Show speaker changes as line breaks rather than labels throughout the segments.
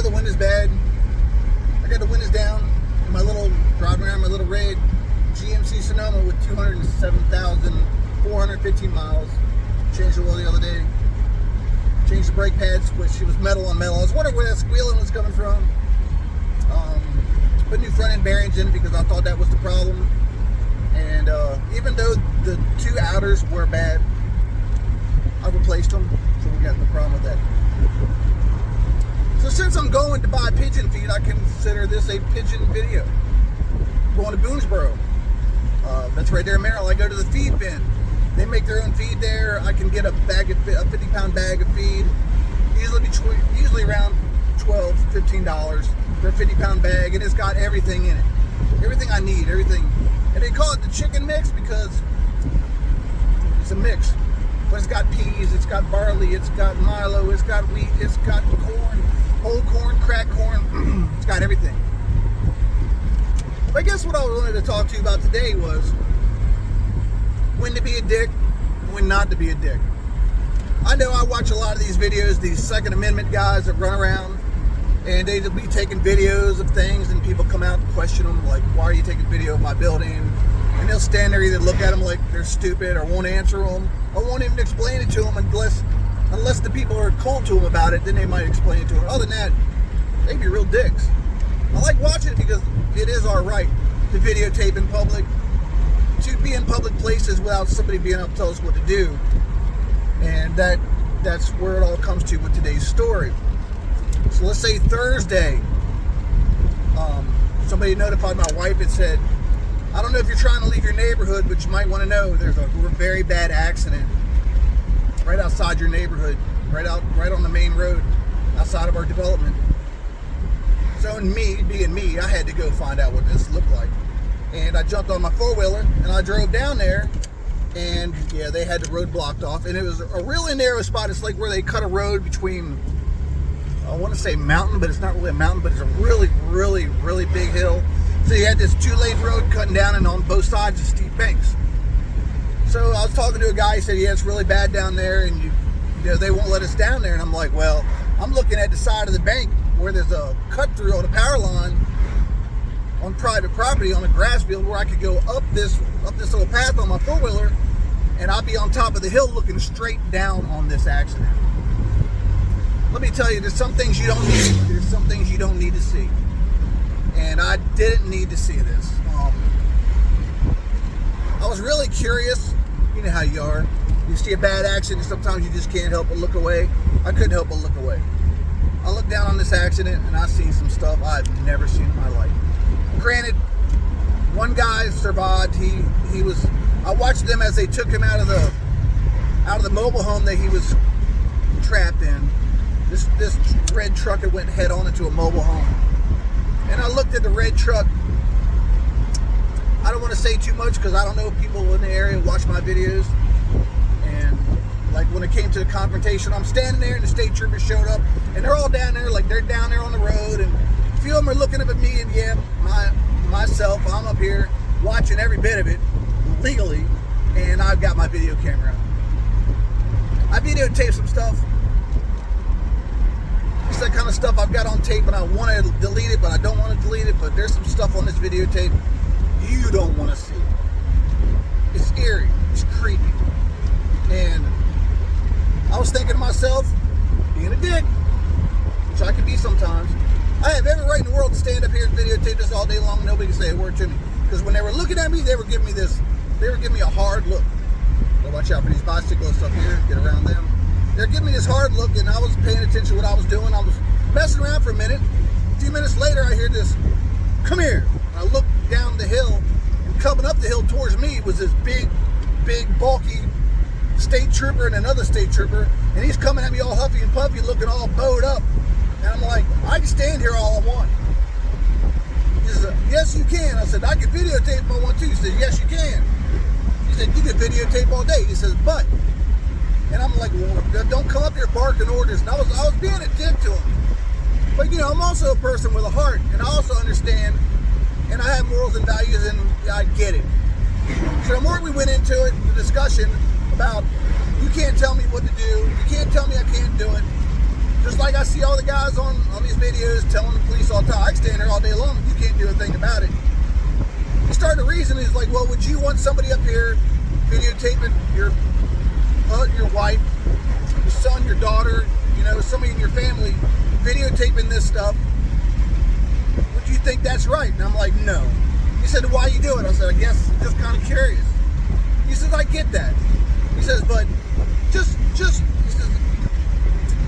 the wind is bad. I got the windows down. My little driving around my little red GMC Sonoma with 207,415 miles. Changed the oil the other day. Changed the brake pads, which it was metal on metal. I was wondering where that squealing was coming from. Put new front end bearings in because I thought that was the problem. And even though the two outers were bad, I replaced them, so we got no problem with that. So since I'm going to buy pigeon feed, I consider this a pigeon video. Going to Boonesboro. That's right there in Maryland. I go to the feed bin. They make their own feed there. I can get a 50-pound bag of feed. Usually around $12, $15 for a 50-pound bag, and it's got everything in it. Everything I need, everything. And they call it the chicken mix because it's a mix. But it's got peas, it's got barley, it's got milo, it's got wheat, it's got corn, whole corn, cracked corn. It's got everything. But I guess what I wanted to talk to you about today was when to be a dick, when not to be a dick. I know I watch a lot of these videos, these Second Amendment guys that run around, and they'll be taking videos of things, and people come out and question them, like, why are you taking video of my building? And they'll stand there, either look at them like they're stupid, or won't answer them, or won't even explain it to them unless the people are cool to them about it, then they might explain it to them. Other than that, they be real dicks. I like watching it because it is our right to videotape in public, to be in public places without somebody being able to tell us what to do. And that's where it all comes to with today's story. So let's say Thursday, somebody notified my wife and said, I don't know if you're trying to leave your neighborhood, but you might want to know there's a very bad accident right outside your neighborhood, right on the main road outside of our development. So being me, I had to go find out what this looked like. And I jumped on my four-wheeler and I drove down there, and yeah, they had the road blocked off, and it was a really narrow spot. It's like where they cut a road between, I want to say mountain, but it's not really a mountain, but it's a really, really, really big hill. So you had this two-lane road cutting down, and on both sides are steep banks. So I was talking to a guy, he said, yeah, it's really bad down there, and they won't let us down there. And I'm like, well, I'm looking at the side of the bank where there's a cut through on a power line on private property on a grass field where I could go up this little path on my four-wheeler, and I'll be on top of the hill looking straight down on this accident. Let me tell you, there's some things you don't need. There's some things you don't need to see. And I didn't need to see this. I was really curious. You know how you are. You see a bad accident, sometimes you just can't help but look away. I couldn't help but look away. I looked down on this accident, and I seen some stuff I've never seen in my life. Granted, one guy survived. He was. I watched them as they took him out of the mobile home that he was trapped in. This red truck had went head on into a mobile home. And I looked at the red truck. I don't want to say too much because I don't know if people in the area watch my videos. And like when it came to the confrontation, I'm standing there and the state troopers showed up, and they're all down there, like they're down there on the road, and a few of them are looking up at me, and yeah, myself, I'm up here watching every bit of it legally, and I've got my video camera. I videotaped some stuff. It's that kind of stuff I've got on tape, and I want to delete it, but I don't want to delete it. But there's some stuff on this videotape you don't want to see. It's eerie. It's creepy. And I was thinking to myself, being a dick, which I can be sometimes, I have every right in the world to stand up here and videotape this all day long and nobody can say a word to me. Because when they were looking at me, they were giving me a hard look. So watch out for these bicyclists up here, get around them. They're giving me this hard look, and I was paying attention to what I was doing. I was messing around for a minute. A few minutes later, I hear this, come here. And I look down the hill, and coming up the hill towards me was this big, bulky state trooper and another state trooper, and he's coming at me all huffy and puffy, looking all bowed up. And I'm like, I can stand here all I want. He says, yes, you can. I said, I can videotape if I want to. He said, yes, you can. He said, you can videotape all day. He says, but. And I'm like, well, don't come up here barking orders. And I was being a dick to him. But, you know, I'm also a person with a heart, and I also understand, and I have morals and values, and I get it. So the more we went into it, the discussion about, you can't tell me what to do, you can't tell me I can't do it. Just like I see all the guys on these videos telling the police all the time, I stand there all day long, you can't do a thing about it. You start to reason, is like, well, would you want somebody up here videotaping your wife, your son, your daughter, somebody in your family videotaping this stuff? Would you think that's right? And I'm like, no. He said, why you do it? I said, I guess I'm just kind of curious. He says, I get that. He says, but just, he says,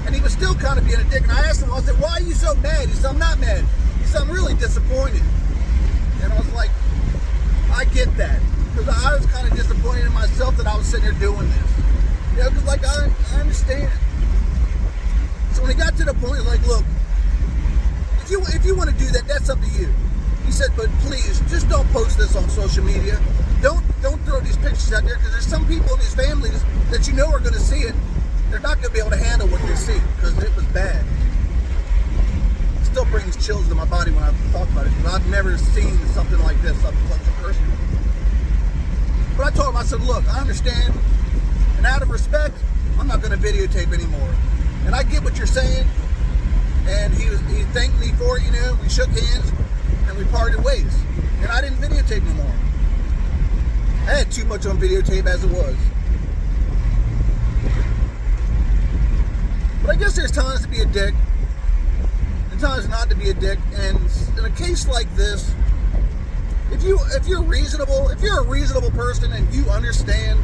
and he was still kind of being a dick. And I asked him, I said, why are you so mad? He said, I'm not mad. He said, I'm really disappointed. And I was like, I get that. Because I was kind of disappointed in myself that I was sitting there doing this. Because like, I understand. So when he got to the point, like, look, if you want to do that, that's up to you. He said, but please, just don't post this on social media. Don't throw these pictures out there, because there's some people in these families that are going to see it. They're not going to be able to handle what they see, because it was bad. It still brings chills to my body when I talk about it, because I've never seen something like this up close and personal. But I told him, I said, look, I understand, and out of respect, I'm not going to videotape anymore. And I get what you're saying, and he thanked me for it, we shook hands, and we parted ways. And I didn't videotape anymore. I had too much on videotape as it was. But I guess there's times to be a dick, and times not to be a dick. And in a case like this, if you're reasonable, if you're a reasonable person and you understand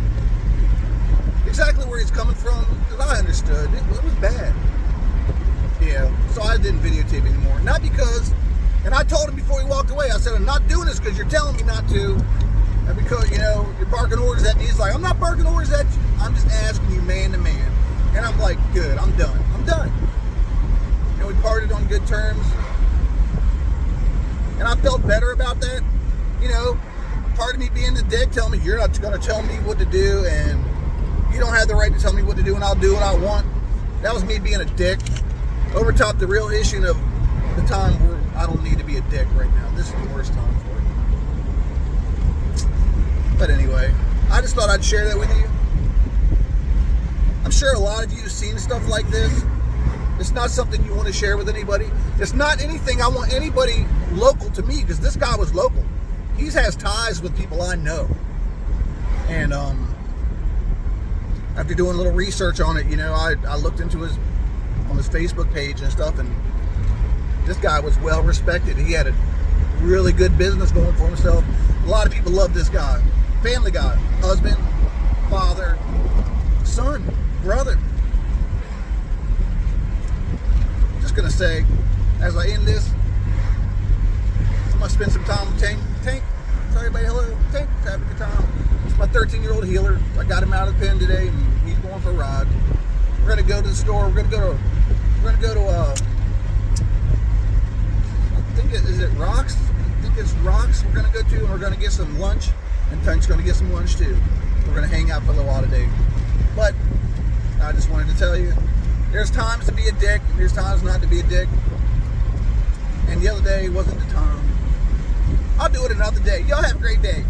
exactly where he's coming from, because I understood, it was bad. Yeah, so I didn't videotape anymore. Not because, and I told him before he walked away, I said, I'm not doing this because you're telling me not to, and because, you're barking orders at me. He's like, I'm not barking orders at you, I'm just asking you man to man. And I'm like, good, I'm done. And we parted on good terms. And I felt better about that. Part of me being the dick, telling me you're not going to tell me what to do, and you don't have the right to tell me what to do, and I'll do what I want. That was me being a dick. Overtop the real issue of the time where I don't need to be a dick right now. This is the worst time for it. But anyway, I just thought I'd share that with you. I'm sure a lot of you have seen stuff like this. It's not something you want to share with anybody. It's not anything I want anybody local to me, because this guy was local. He has ties with people I know. And after doing a little research on it, I looked into his Facebook page and stuff, and this guy was well respected. He had a really good business going for himself. A lot of people love this guy. Family guy, husband, father, son, brother. Just gonna say, as I end this, I'm gonna spend some time with Tank. Tank, tell everybody hello. Tank, having a good time. It's my 13-year-old healer. I got him out of the pen today, and he's going for a ride. We're gonna go to the store. We're gonna go to I think is it Rocks? I think it's Rocks. We're gonna go to, and we're gonna get some lunch. And Tank's gonna get some lunch too. We're gonna hang out for a little while today. But I just wanted to tell you, there's times to be a dick, and there's times not to be a dick. And the other day wasn't the time. I'll do it another day. Y'all have a great day.